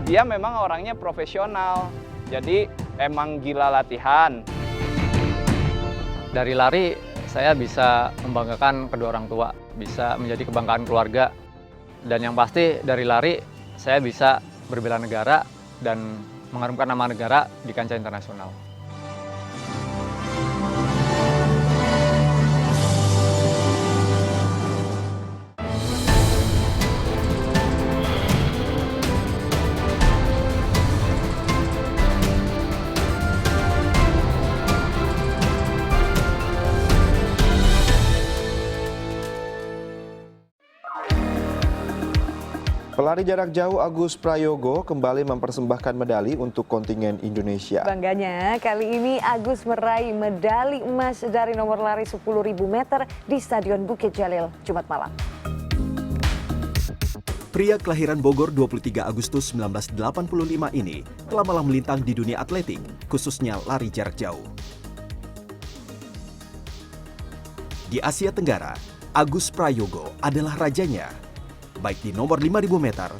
dia memang orangnya profesional, jadi emang gila latihan. Dari lari, saya bisa membanggakan kedua orang tua, bisa menjadi kebanggaan keluarga. Dan yang pasti dari lari, saya bisa berbela negara dan mengharumkan nama negara di kancah internasional. Pelari jarak jauh Agus Prayogo kembali mempersembahkan medali untuk kontingen Indonesia. Bangganya, kali ini Agus meraih medali emas dari nomor lari 10.000 meter di Stadion Bukit Jalil, Jumat malam. Pria kelahiran Bogor 23 Agustus 1985 ini telah malah melintang di dunia atletik, khususnya lari jarak jauh. Di Asia Tenggara, Agus Prayogo adalah rajanya. Baik di nomor 5.000 meter,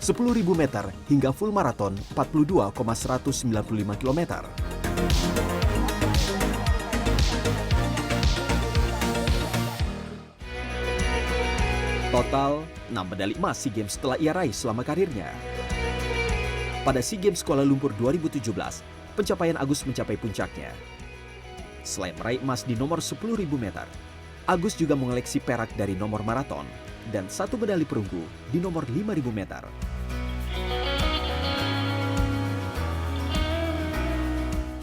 10.000 meter hingga full maraton 42,195 km. Total 6 medali emas SEA Games telah ia raih selama karirnya. Pada SEA Games Kuala Lumpur 2017, pencapaian Agus mencapai puncaknya. Selain meraih emas di nomor 10.000 meter, Agus juga mengoleksi perak dari nomor maraton dan 1 medali perunggu di nomor 5.000 meter.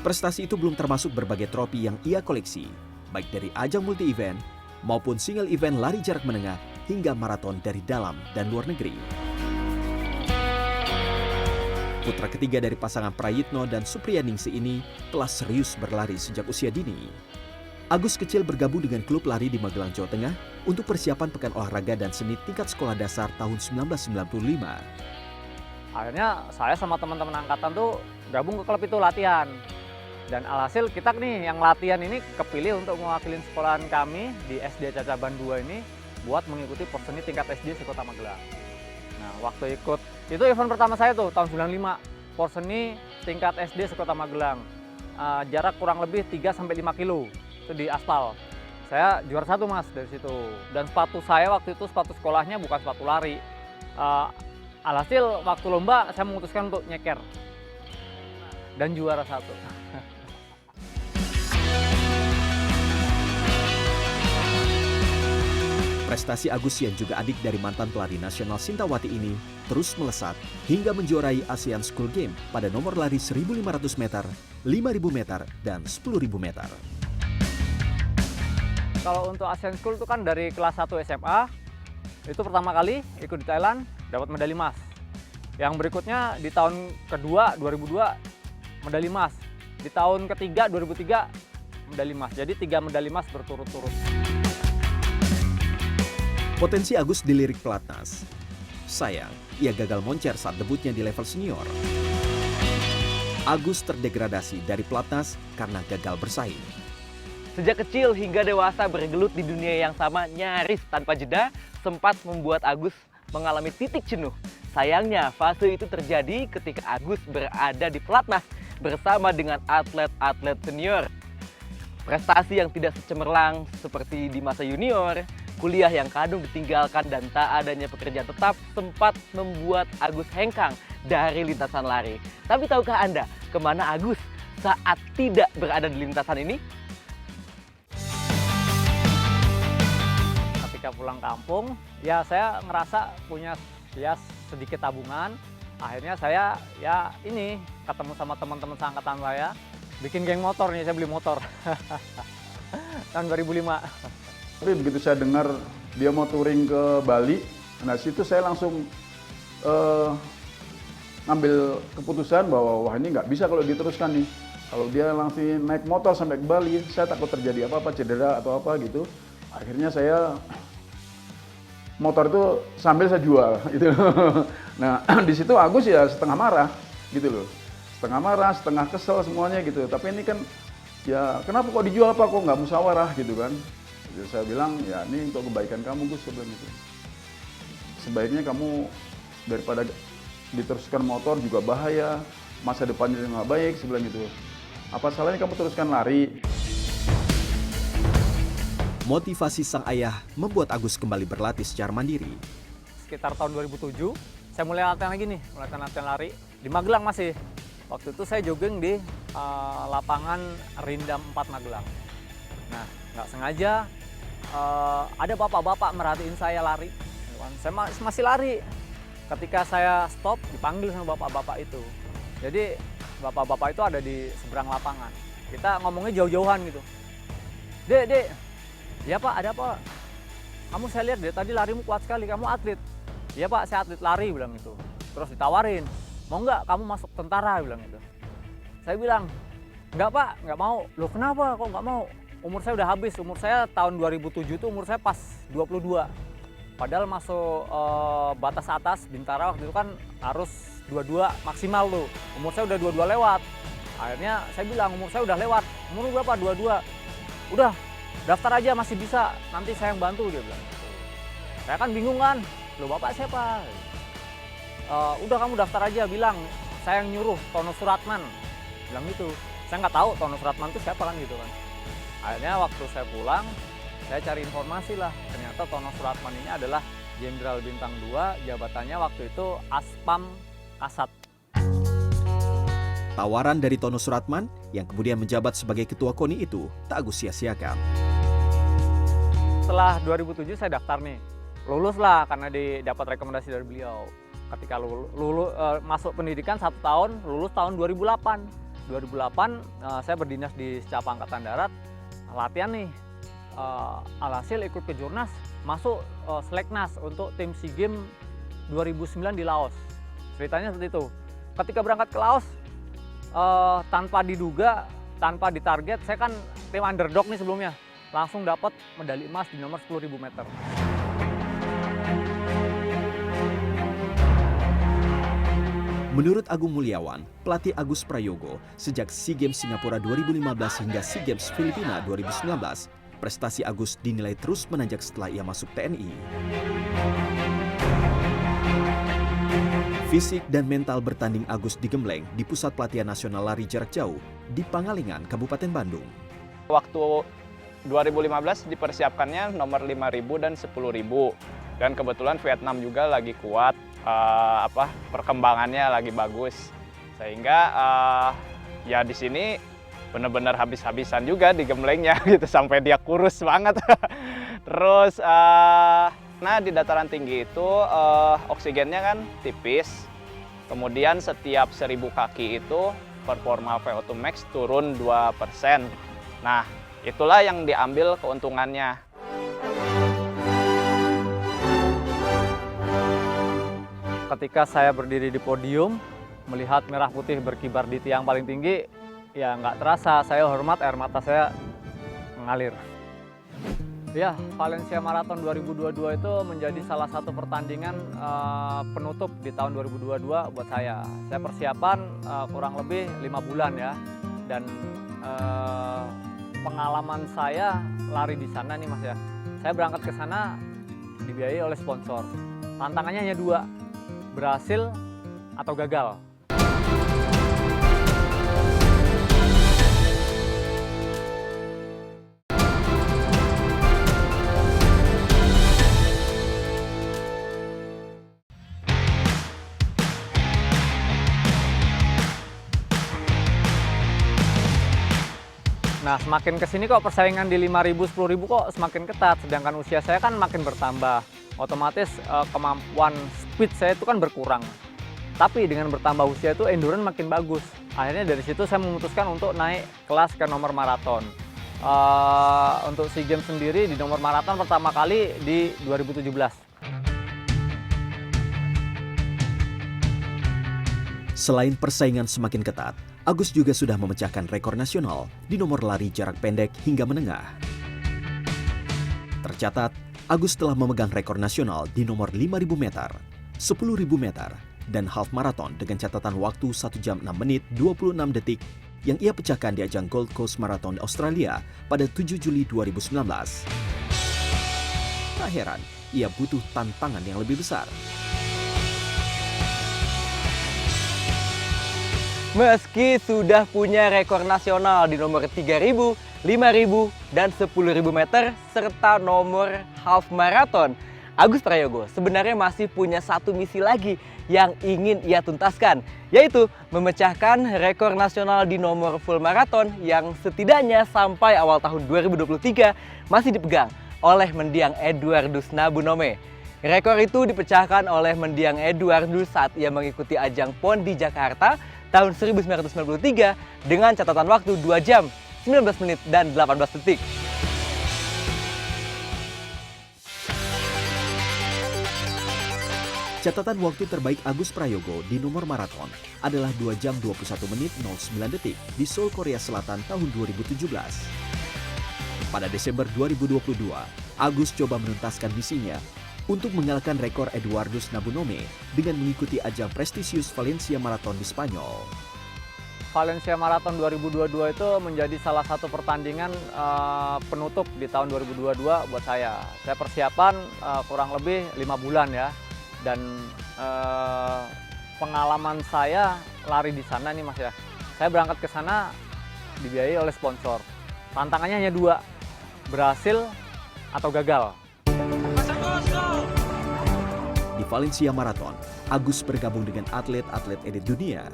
Prestasi itu belum termasuk berbagai trofi yang ia koleksi, baik dari ajang multi-event maupun single event lari jarak menengah hingga maraton dari dalam dan luar negeri. Putra ketiga dari pasangan Prayitno dan Supriyaningsih ini telah serius berlari sejak usia dini. Agus kecil bergabung dengan klub lari di Magelang, Jawa Tengah untuk persiapan Pekan Olahraga dan Seni tingkat sekolah dasar tahun 1995. Akhirnya saya sama teman-teman angkatan tuh gabung ke klub itu latihan. Dan alhasil kita nih yang latihan ini kepilih untuk mewakili sekolahan kami di SD Cacaban 2 ini buat mengikuti Porseni tingkat SD sekota Magelang. Nah, waktu ikut, itu event pertama saya tuh tahun 95, Porseni tingkat SD sekota Magelang. Jarak kurang lebih 3-5 kilo. Itu di aspal. Saya juara 1 mas dari situ. Dan sepatu saya waktu itu sepatu sekolahnya bukan sepatu lari. Alhasil waktu lomba saya memutuskan untuk nyeker dan juara 1. Prestasi Agus yang juga adik dari mantan pelari nasional Sintawati ini terus melesat hingga menjuarai ASEAN School Game pada nomor lari 1.500 meter, 5.000 meter, dan 10.000 meter. Kalau untuk ASEAN School itu kan dari kelas 1 SMA, itu pertama kali ikut di Thailand, dapat medali emas. Yang berikutnya di tahun kedua, 2002, medali emas. Di tahun ketiga, 2003, medali emas. Jadi 3 medali emas berturut-turut. Potensi Agus dilirik pelatnas. Sayang, ia gagal moncer saat debutnya di level senior. Agus terdegradasi dari pelatnas karena gagal bersaing. Sejak kecil hingga dewasa bergelut di dunia yang sama nyaris tanpa jeda, sempat membuat Agus mengalami titik jenuh. Sayangnya fase itu terjadi ketika Agus berada di pelatnas bersama dengan atlet-atlet senior. Prestasi yang tidak secemerlang seperti di masa junior, kuliah yang kadung ditinggalkan dan tak adanya pekerjaan tetap sempat membuat Agus hengkang dari lintasan lari. Tapi tahukah Anda kemana Agus saat tidak berada di lintasan ini? Ketika pulang kampung, ya saya ngerasa punya sedikit tabungan. Akhirnya saya ini ketemu sama teman-teman seangkatan saya, bikin geng motor nih, saya beli motor tahun 2005. Tapi begitu saya dengar dia mau touring ke Bali, nah situ saya langsung ngambil keputusan bahwa wah ini nggak bisa kalau diteruskan nih. Kalau dia langsung naik motor sampai ke Bali, saya takut terjadi apa-apa, cedera atau apa gitu. Akhirnya saya motor itu sambil saya jual gitu. Nah di situ Agus ya setengah marah gitu loh, setengah marah, setengah kesel semuanya gitu. Tapi ini kan ya kenapa kok dijual, apa kok nggak musyawarah gitu kan? Jadi saya bilang ya ini untuk kebaikan kamu Gus, sebelum itu sebaiknya kamu daripada diteruskan motor juga bahaya, masa depannya juga nggak baik, saya bilang gitu. Apa salahnya kamu teruskan lari? Motivasi sang ayah membuat Agus kembali berlatih secara mandiri. Sekitar tahun 2007, saya mulai latihan lagi nih, mulai latihan lari. Di Magelang masih. Waktu itu saya jogging di lapangan Rindam 4 Magelang. Nah, nggak sengaja ada bapak-bapak merhatiin saya lari. Saya masih lari. Ketika saya stop, dipanggil sama bapak-bapak itu. Jadi bapak-bapak itu ada di seberang lapangan. Kita ngomongnya jauh-jauhan gitu. Dek, ya Pak, ada apa? Kamu saya lihat deh, tadi larimu kuat sekali, kamu atlet. Iya Pak, saya atlet lari, bilang gitu. Terus ditawarin, mau nggak kamu masuk tentara, bilang gitu. Saya bilang, nggak Pak, nggak mau. Loh kenapa kok nggak mau? Umur saya udah habis, umur saya tahun 2007 itu umur saya pas 22. Padahal masuk batas atas Bintara waktu itu kan harus 22 maksimal tuh. Umur saya udah 22 lewat. Akhirnya saya bilang umur saya udah lewat. Umur berapa? 22. Udah, daftar aja masih bisa. Nanti saya yang bantu, dia bilang. Saya kan bingung kan. Loh Bapak siapa? Udah kamu daftar aja, bilang saya yang nyuruh, Tono Suratman. Bilang gitu. Saya nggak tahu Tono Suratman itu siapa kan gitu kan. Akhirnya waktu saya pulang, saya cari informasi lah. Ternyata Tono Suratman ini adalah Jenderal Bintang 2, jabatannya waktu itu Aspam Kasat. Tawaran dari Tono Suratman yang kemudian menjabat sebagai ketua KONI itu tak Agus sia-siakan. Setelah 2007 saya daftar nih. Lulus lah karena dapat rekomendasi dari beliau. Ketika masuk pendidikan 1 tahun, lulus tahun 2008. 2008 saya berdinas di Secapa Angkatan Darat, latihan nih. Alhasil ikut ke Jurnas, masuk Seleknas untuk tim SEA Games 2009 di Laos. Ceritanya seperti itu. Ketika berangkat ke Laos, tanpa diduga, tanpa ditarget, saya kan tim underdog nih sebelumnya, langsung dapat medali emas di nomor 10.000 meter. Menurut Agung Mulyawan, pelatih Agus Prayogo, sejak SEA Games Singapura 2015 hingga SEA Games Filipina 2019, prestasi Agus dinilai terus menanjak setelah ia masuk TNI. Fisik dan mental bertanding Agus digembleng di Pusat Pelatihan Nasional Lari Jarak Jauh di Pangalengan, Kabupaten Bandung. Waktu 2015 dipersiapkannya nomor 5.000 dan 10.000. Dan kebetulan Vietnam juga lagi kuat, perkembangannya lagi bagus. Sehingga ya di sini benar-benar habis-habisan juga digemblengnya gitu sampai dia kurus banget. Terus nah di dataran tinggi itu oksigennya kan tipis. Kemudian setiap 1.000 kaki itu performa VO2 max turun 2%. Nah, itulah yang diambil keuntungannya. Ketika saya berdiri di podium, melihat merah putih berkibar di tiang paling tinggi, ya nggak terasa, saya hormat, air mata saya mengalir. Ya, Valencia Marathon 2022 itu menjadi salah satu pertandingan penutup di tahun 2022 buat saya. Saya persiapan kurang lebih 5 bulan ya, dan pengalaman saya lari di sana nih Mas ya. Saya berangkat ke sana dibiayai oleh sponsor. Tantangannya hanya 2. Berhasil atau gagal. Nah, semakin kesini kok persaingan di 5.000, 10.000 kok semakin ketat, sedangkan usia saya kan makin bertambah. Otomatis kemampuan speed saya itu kan berkurang. Tapi dengan bertambah usia itu endurance makin bagus. Akhirnya dari situ saya memutuskan untuk naik kelas ke nomor maraton. Untuk SEA Games sendiri di nomor maraton pertama kali di 2017. Selain persaingan semakin ketat, Agus juga sudah memecahkan rekor nasional di nomor lari jarak pendek hingga menengah. Tercatat, Agus telah memegang rekor nasional di nomor 5.000 meter, 10.000 meter, dan half marathon dengan catatan waktu 1 jam 6 menit 26 detik yang ia pecahkan di ajang Gold Coast Marathon Australia pada 7 Juli 2019. Tak heran, ia butuh tantangan yang lebih besar. Meski sudah punya rekor nasional di nomor 3.000, 5.000, dan 10.000 meter, serta nomor half marathon, Agus Prayogo sebenarnya masih punya satu misi lagi yang ingin ia tuntaskan, yaitu memecahkan rekor nasional di nomor full marathon yang setidaknya sampai awal tahun 2023 masih dipegang oleh mendiang Eduardus Nabunome. Rekor itu dipecahkan oleh mendiang Eduardus saat ia mengikuti ajang PON di Jakarta tahun 1993 dengan catatan waktu 2 jam, 19 menit, dan 18 detik. Catatan waktu terbaik Agus Prayogo di nomor maraton adalah 2 jam 21 menit 09 detik di Seoul, Korea Selatan tahun 2017. Pada Desember 2022, Agus coba menuntaskan misinya untuk mengalahkan rekor Eduardus Nabunome dengan mengikuti ajang prestisius Valencia Marathon di Spanyol. Valencia Marathon 2022 itu menjadi salah satu pertandingan penutup di tahun 2022 buat saya. Saya persiapan kurang lebih 5 bulan ya. Dan pengalaman saya lari di sana nih Mas ya. Saya berangkat ke sana dibiayai oleh sponsor. Tantangannya hanya 2, berhasil atau gagal. Di Valencia Marathon, Agus bergabung dengan atlet-atlet elit dunia.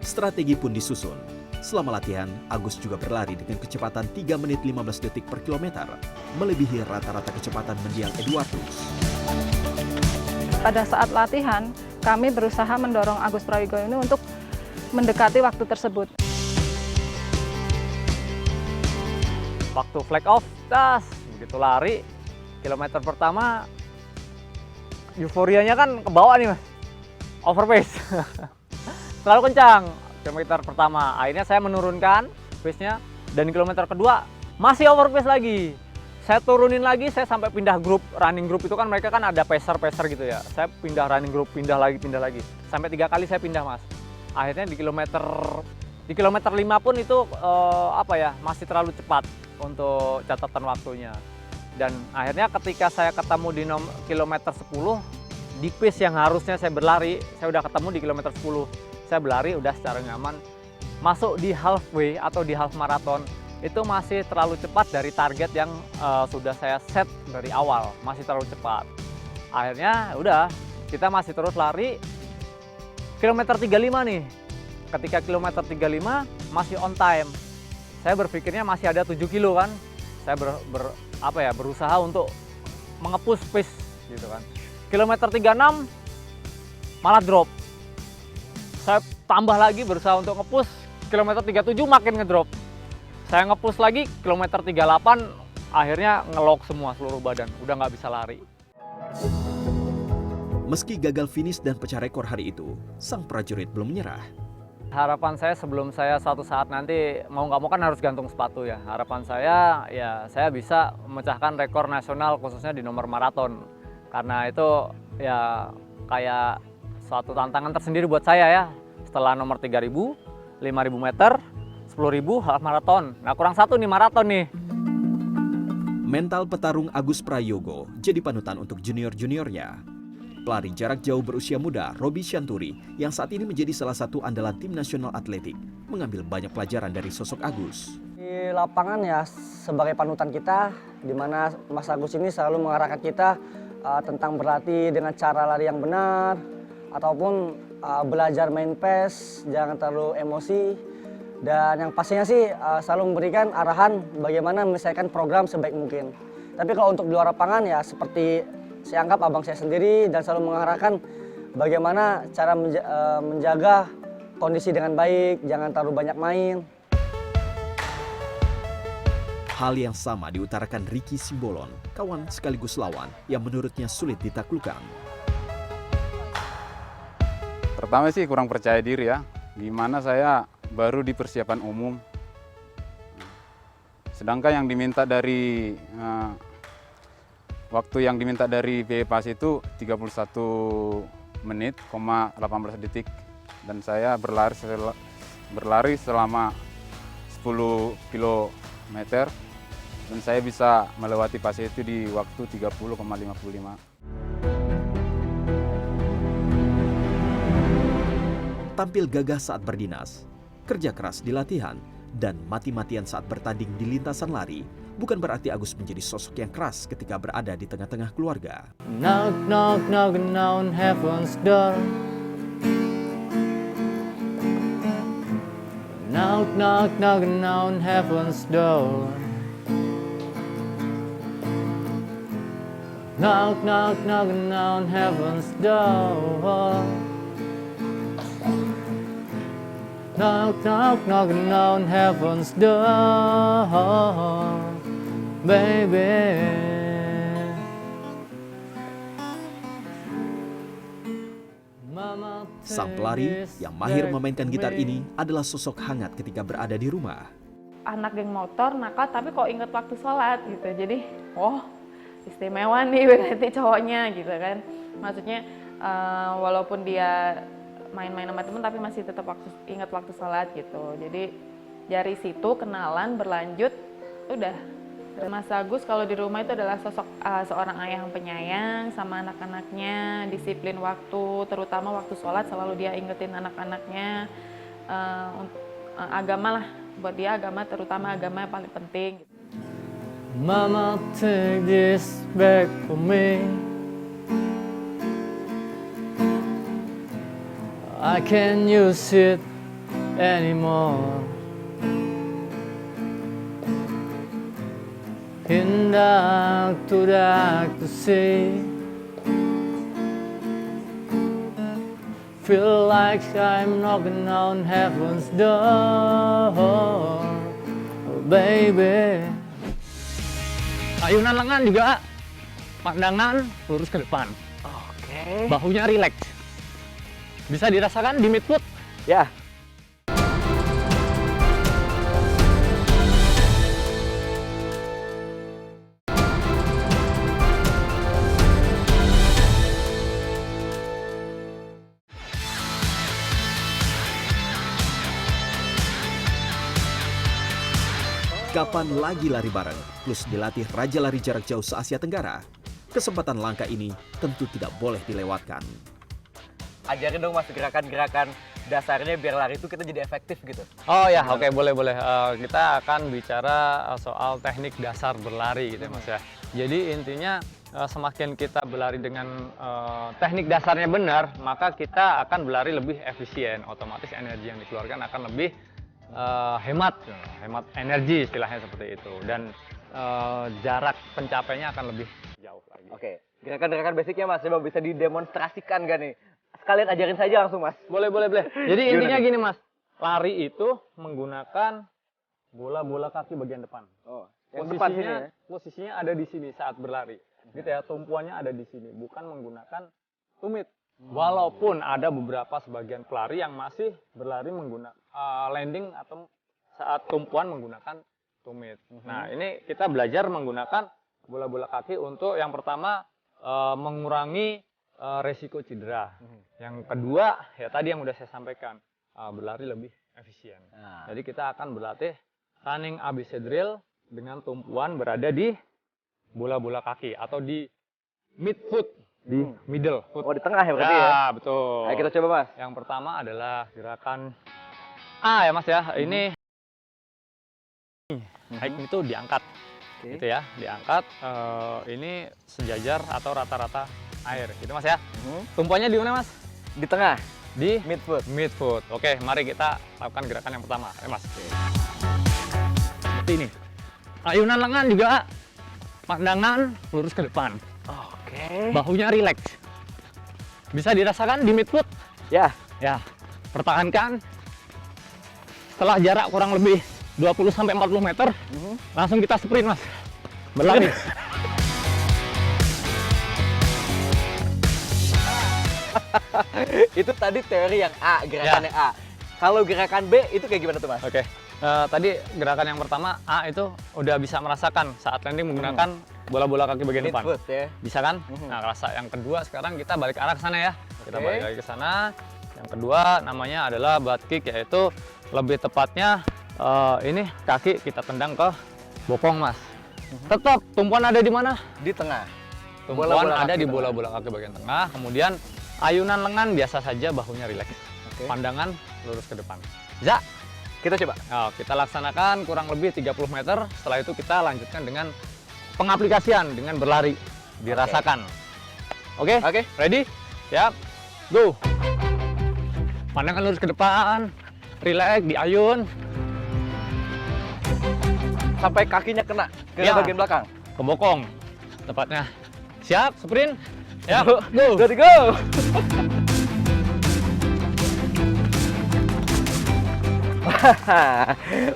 Strategi pun disusun. Selama latihan, Agus juga berlari dengan kecepatan 3 menit 15 detik per kilometer, melebihi rata-rata kecepatan mendiang Eduardus. Pada saat latihan, kami berusaha mendorong Agus Prayogo ini untuk mendekati waktu tersebut. Waktu flag off, begitu lari, kilometer pertama, euforianya kan ke bawah nih Mas, overpace. Terlalu kencang, kilometer pertama. Akhirnya saya menurunkan pace-nya, dan kilometer kedua masih overpace lagi. Saya turunin lagi, saya sampai pindah grup, running group itu kan mereka kan ada pacer gitu ya. Saya pindah running group, pindah lagi. Sampai 3 kali saya pindah Mas. Akhirnya di kilometer 5 pun itu masih terlalu cepat untuk catatan waktunya. Dan akhirnya ketika saya ketemu di kilometer 10, di pace yang harusnya saya berlari, saya udah ketemu di kilometer 10. Saya berlari udah secara nyaman. Masuk di halfway atau di half marathon, itu masih terlalu cepat dari target yang sudah saya set dari awal, masih terlalu cepat. Akhirnya udah, kita masih terus lari. Kilometer 35 nih, ketika kilometer 35 masih on time. Saya berpikirnya masih ada 7 kilo kan, saya berusaha untuk mengepus pace gitu kan. Kilometer 36 malah drop. Saya tambah lagi berusaha untuk ngepus, kilometer 37 makin ngedrop. Saya ngepus lagi, kilometer 38, akhirnya ngelok semua seluruh badan, udah nggak bisa lari. Meski gagal finish dan pecah rekor hari itu, sang prajurit belum menyerah. Harapan saya sebelum saya suatu saat nanti, mau nggak mau kan harus gantung sepatu ya. Harapan saya, ya saya bisa memecahkan rekor nasional khususnya di nomor maraton. Karena itu ya kayak suatu tantangan tersendiri buat saya ya. Setelah nomor 3.000, 5.000 meter, 10.000 half marathon. Nah kurang satu nih maraton nih. Mental petarung Agus Prayogo jadi panutan untuk junior-juniornya. Pelari jarak jauh berusia muda Roby Shanturi yang saat ini menjadi salah satu andalan tim nasional atletik mengambil banyak pelajaran dari sosok Agus. Di lapangan ya sebagai panutan kita, di mana Mas Agus ini selalu mengarahkan kita tentang berlatih dengan cara lari yang benar, ataupun belajar main pace, jangan terlalu emosi. Dan yang pastinya sih selalu memberikan arahan bagaimana menyelesaikan program sebaik mungkin. Tapi kalau untuk di luar lapangan ya seperti saya anggap abang saya sendiri dan selalu mengarahkan bagaimana cara menjaga kondisi dengan baik, jangan terlalu banyak main. Hal yang sama diutarakan Ricky Simbolon, kawan sekaligus lawan yang menurutnya sulit ditaklukkan. Pertama sih kurang percaya diri ya, gimana saya baru di persiapan umum. Sedangkan yang diminta dari waktu yang diminta dari BPAS itu 31 menit, 18 detik. Dan saya berlari selama 10 km dan saya bisa melewati pace itu di waktu 30,55. Tampil gagah saat berdinas, kerja keras di latihan, dan mati-matian saat bertanding di lintasan lari bukan berarti Agus menjadi sosok yang keras ketika berada di tengah-tengah keluarga. Knock, knock, knocking on heaven's door. Knock, knock, knocking on heaven's door. Knock, knock, knocking on heaven's door. Knock, knock, knocking on heaven's door, baby. Sang pelari yang mahir memainkan gitar ini adalah sosok hangat ketika berada di rumah. Anak geng motor nakal tapi kok inget waktu sholat gitu. Jadi, istimewa nih berarti cowoknya gitu kan. Maksudnya walaupun dia main-main sama temen tapi masih tetap ingat waktu sholat gitu. Jadi dari situ kenalan berlanjut udah. Mas Agus kalau di rumah itu adalah sosok seorang ayah yang penyayang sama anak-anaknya, disiplin waktu, terutama waktu sholat selalu dia ingetin anak-anaknya. Agama lah, buat dia agama, terutama agama yang paling penting. Mama, take this back for me. I can't use it anymore. In dark to see. Feel like I'm knocking on heaven's door, baby. Ayunan lengan juga, pandangan lurus ke depan. Oke. Bahunya rileks. Bisa dirasakan di midfoot? Ya. Kapan lagi lari bareng, plus dilatih Raja Lari Jarak Jauh se-Asia Tenggara? Kesempatan langka ini tentu tidak boleh dilewatkan. Ajarin dong Mas gerakan-gerakan dasarnya biar lari itu kita jadi efektif gitu. Oh ya, oke, boleh. Kita akan bicara soal teknik dasar berlari gitu ya Mas ya. Jadi intinya semakin kita berlari dengan teknik dasarnya benar, maka kita akan berlari lebih efisien. Otomatis energi yang dikeluarkan akan lebih hemat energi istilahnya seperti itu. Dan jarak pencapaiannya akan lebih jauh lagi. Oke, gerakan-gerakan basicnya Mas, coba bisa didemonstrasikan gak nih? Sekalian ajarin saja langsung Mas. Boleh. Jadi intinya gini Mas, lari itu menggunakan bola kaki bagian depan. Oh, yang depan sini ya? Posisinya ada di sini saat berlari. Gitu ya, tumpuannya ada di sini, bukan menggunakan tumit. Walaupun ada beberapa sebagian pelari yang masih berlari menggunakan landing atau saat tumpuan menggunakan tumit. Nah, ini kita belajar menggunakan bola-bola kaki untuk yang pertama mengurangi resiko cedera. Yang kedua, ya tadi yang udah saya sampaikan, berlari lebih efisien. Jadi kita akan berlatih running ABC drill dengan tumpuan berada di bola-bola kaki atau di midfoot, di middle foot. Oh, di tengah ya berarti ya? Ya, betul. Ayo kita coba Mas. Yang pertama adalah gerakan A ya Mas ya. Ini hike itu diangkat. Gitu ya, diangkat. Ini sejajar atau rata-rata air, gitu Mas ya. Tumpuannya di mana Mas? Di tengah. Di midfoot. Midfoot. Oke, mari kita lakukan gerakan yang pertama. Mas. Seperti ini. Ayunan lengan juga, pandangan lurus ke depan. Oke. Bahunya rileks. Bisa dirasakan di midfoot? Ya. Ya. Pertahankan. Setelah jarak kurang lebih 20-40 meter, langsung kita sprint Mas. Berlari. Itu tadi teori yang A, gerakan yang A. Kalau gerakan B itu kayak gimana tuh Mas? Oke. Tadi gerakan yang pertama A itu udah bisa merasakan saat landing menggunakan bola-bola kaki bagian depan. Midfoot ya. Bisa kan? Nah, rasa yang kedua sekarang kita balik arah ke sana ya. Kita balik lagi ke sana. Yang kedua namanya adalah butt kick, yaitu lebih tepatnya ini kaki kita tendang ke bopong Mas. Tetap tumpuan ada di mana? Di tengah. Tumpuan ada di bola-bola kaki bagian tengah. Kemudian ayunan lengan biasa saja, bahunya rileks. pandangan lurus ke depan. Bisa? Kita coba. Kita laksanakan kurang lebih 30 meter, setelah itu kita lanjutkan dengan pengaplikasian, dengan berlari, dirasakan. Oke? Ready? Siap, go! Pandangan lurus ke depan, relax, diayun. Sampai kakinya kena ke bagian belakang. Ke bokong, tepatnya. Siap, sprint. Ya, go! go! Go!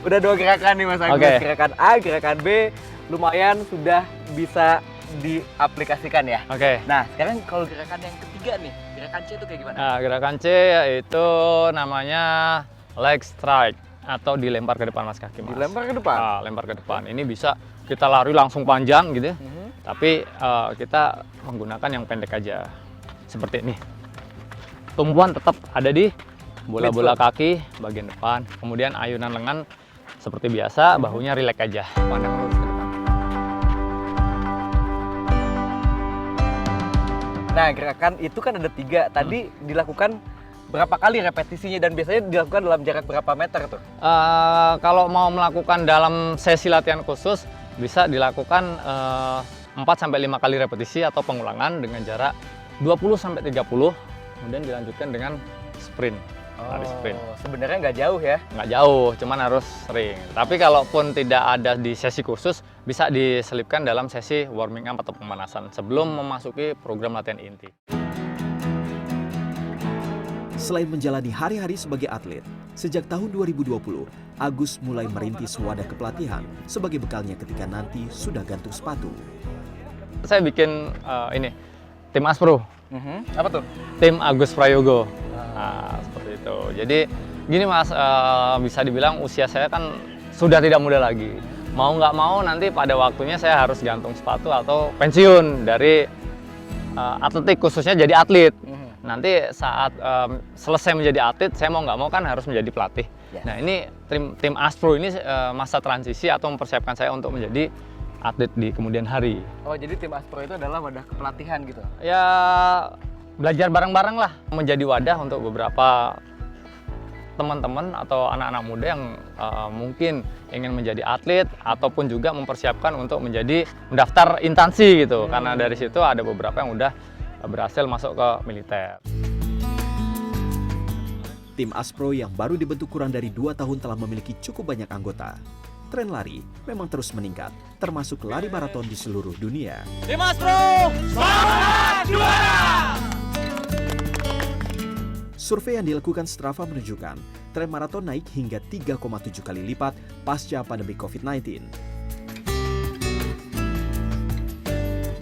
Udah 2 gerakan nih Mas Agus. Gerakan A, gerakan B, lumayan sudah bisa diaplikasikan ya. Nah, sekarang kalau gerakan yang ketiga nih, gerakan C itu kayak gimana? Nah, gerakan C yaitu namanya leg strike atau dilempar ke depan Mas kaki Mas. Dilempar ke depan? Lempar ke depan. Ini bisa kita lari langsung panjang gitu, tapi kita menggunakan yang pendek aja. Seperti ini. Tumpuan tetap ada di bola-bola kaki bagian depan, kemudian ayunan lengan seperti biasa, bahunya rileks aja, pandang lurus ke depan. Nah, gerakan itu kan ada 3, tadi dilakukan berapa kali repetisinya dan biasanya dilakukan dalam jarak berapa meter tuh? Kalau mau melakukan dalam sesi latihan khusus, bisa dilakukan 4-5 kali repetisi atau pengulangan dengan jarak 20-30, kemudian dilanjutkan dengan sprint. Lari sprint. Sebenarnya nggak jauh ya? Nggak jauh, cuman harus sering. Tapi kalaupun tidak ada di sesi khusus, bisa diselipkan dalam sesi warming up atau pemanasan sebelum memasuki program latihan inti. Selain menjalani hari-hari sebagai atlet, sejak tahun 2020, Agus mulai merintis wadah kepelatihan sebagai bekalnya ketika nanti sudah gantung sepatu. Saya bikin tim Aspro. Apa tuh? Tim Agus Prayogo. Nah, seperti itu. Jadi gini Mas, bisa dibilang usia saya kan sudah tidak muda lagi. Mau nggak mau nanti pada waktunya saya harus gantung sepatu atau pensiun dari atletik, khususnya jadi atlet. Nanti saat selesai menjadi atlet, saya mau nggak mau kan harus menjadi pelatih. Nah ini tim Aspro ini masa transisi atau mempersiapkan saya untuk menjadi atlet di kemudian hari. Oh, jadi tim Aspro itu adalah wadah kepelatihan gitu? Ya, belajar bareng-bareng lah, menjadi wadah untuk beberapa teman-teman atau anak-anak muda yang mungkin ingin menjadi atlet ataupun juga mempersiapkan untuk mendaftar instansi gitu. Karena dari situ ada beberapa yang udah berhasil masuk ke militer. Tim Aspro yang baru dibentuk kurang dari 2 tahun telah memiliki cukup banyak anggota. Tren lari memang terus meningkat, termasuk lari maraton di seluruh dunia. Tim Aspro, semangat juara! Survei yang dilakukan Strava menunjukkan tren maraton naik hingga 3,7 kali lipat pasca pandemi COVID-19.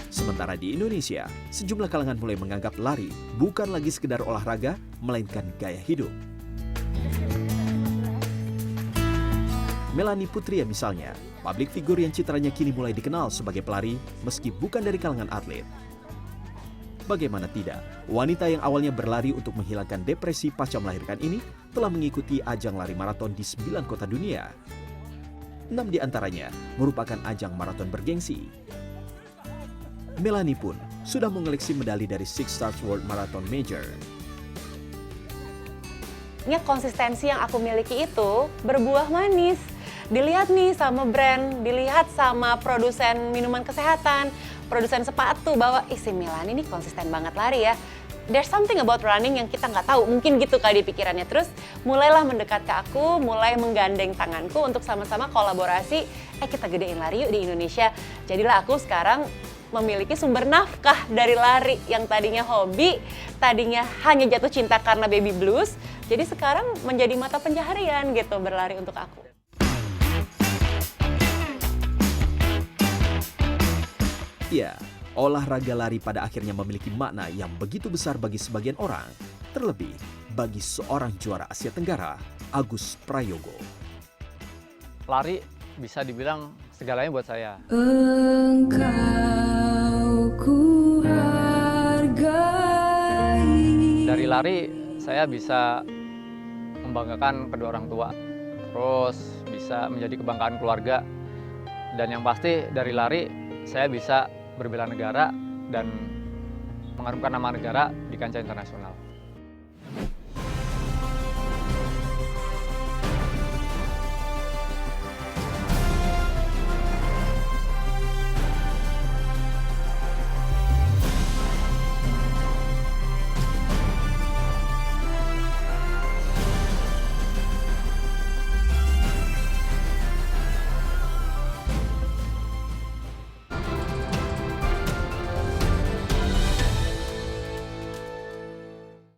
Sementara di Indonesia, sejumlah kalangan mulai menganggap lari bukan lagi sekedar olahraga, melainkan gaya hidup. Melanie Putria misalnya, publik figur yang citranya kini mulai dikenal sebagai pelari meski bukan dari kalangan atlet. Bagaimana tidak, wanita yang awalnya berlari untuk menghilangkan depresi pasca melahirkan ini telah mengikuti ajang lari maraton di 9 kota dunia. 6 di antaranya merupakan ajang maraton bergengsi. Melanie pun sudah mengoleksi medali dari Six Stars World Marathon Major. Konsistensi yang aku miliki itu berbuah manis. Dilihat nih sama brand, dilihat sama produsen minuman kesehatan, produsen sepatu bahwa si Melanie ini konsisten banget lari ya. There's something about running yang kita nggak tahu, mungkin gitu kali di pikirannya. Terus mulailah mendekat ke aku, mulai menggandeng tanganku untuk sama-sama kolaborasi, kita gedein lari yuk di Indonesia. Jadilah aku sekarang memiliki sumber nafkah dari lari yang tadinya hobi, tadinya hanya jatuh cinta karena baby blues, jadi sekarang menjadi mata pencaharian gitu berlari untuk aku. Ya, olahraga lari pada akhirnya memiliki makna yang begitu besar bagi sebagian orang, terlebih bagi seorang juara Asia Tenggara, Agus Prayogo. Lari bisa dibilang segalanya buat saya. Dari lari saya bisa membanggakan kedua orang tua, terus bisa menjadi kebanggaan keluarga, dan yang pasti dari lari saya bisa berbela negara dan mengharumkan nama negara di kancah internasional.